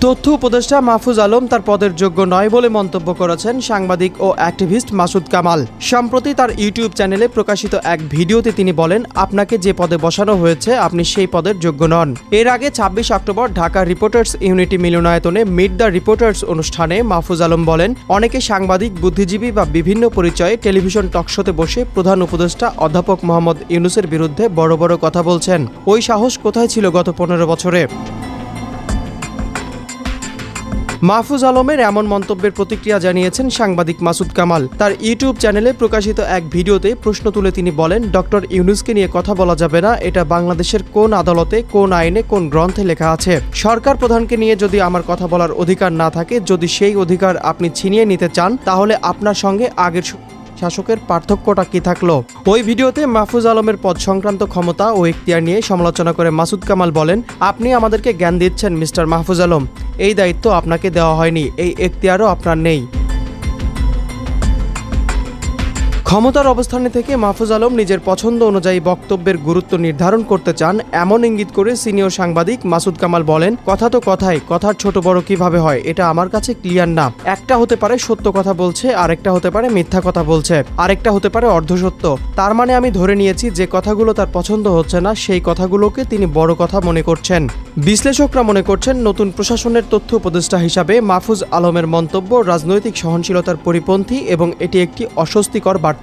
তথ্য উপদেষ্টা মাহফুজ আলম তার পদের যোগ্য নয় বলে মন্তব্য করেছেন সাংবাদিক ও অ্যাক্টিভিস্ট মাসুদ কামাল। সম্প্রতি তার ইউটিউব চ্যানেলে প্রকাশিত এক ভিডিওতে তিনি বলেন, আপনাকে যে পদে বসানো হয়েছে আপনি সেই পদের যোগ্য নন। এর আগে ২৬ অক্টোবর ঢাকা রিপোর্টার্স ইউনিটি মিলনায়তনে মিট দ্য রিপোর্টার্স অনুষ্ঠানে মাহফুজ আলম বলেন, অনেকে সাংবাদিক, বুদ্ধিজীবী বা বিভিন্ন পরিচয়ে টেলিভিশন টকশোতে বসে প্রধান উপদেষ্টা অধ্যাপক মোহাম্মদ ইউনূসের বিরুদ্ধে বড় বড় কথা বলছেন। ওই সাহস কোথায় ছিল গত ১৫ বছরে? মাহফুজ আলমের এমন মন্তব্যের প্রতিক্রিয়া জানিয়েছেন সাংবাদিক মাসুদ কামাল। তার ইউটিউব চ্যানেলে প্রকাশিত এক ভিডিওতে প্রশ্ন তুলে তিনি বলেন, ডক্টর ইউনূসকে নিয়ে কথা বলা যাবে না, এটা বাংলাদেশের কোন আদালতে, কোন আইনে, কোন গ্রন্থে লেখা আছে? সরকার প্রধানকে নিয়ে যদি আমার কথা বলার অধিকার না থাকে, যদি সেই অধিকার আপনি ছিনিয়ে নিতে চান, তাহলে আপনার সঙ্গে আগের শাসকের পার্থক্যটা কি থাকলো? ওই ভিডিওতে মাহফুজ আলমের পদ সংক্রান্ত ক্ষমতা ও এখতিয়ার নিয়ে সমালোচনা করে মাসুদ কামাল বলেন, আপনি আমাদেরকে জ্ঞান দিচ্ছেন মিস্টার মাহফুজ আলম, এই দায়িত্ব আপনাকে দেওয়া হয়নি, এই এখতিয়ারও আপনার নেই। ক্ষমতার অবস্থানে থেকে মাহফুজ আলম নিজের পছন্দ অনুযায়ী বক্তব্যের গুরুত্ব নির্ধারণ করতে চান, এমন ইঙ্গিত করে সিনিয়র সাংবাদিক মাসুদ কামাল বলেন, কথা তো কথাই, কথার ছোট বড় কিভাবে হয় এটা আমার কাছে ক্লিয়ার না। একটা হতে পারে সত্য কথা বলছে, আরেকটা হতে পারে মিথ্যা কথা বলছে, আরেকটা হতে পারে অর্ধসত্য। তার মানে আমি ধরে নিয়েছি যে কথাগুলো তার পছন্দ হচ্ছে না, সেই কথাগুলোকে তিনি বড় কথা মনে করছেন। বিশ্লেষকরা মনে করছেন, নতুন প্রশাসনের তথ্য উপদেষ্টা হিসাবে মাহফুজ আলমের মন্তব্য রাজনৈতিক সহনশীলতার পরিপন্থী এবং এটি একটি অস্বস্তিকর বার্তা।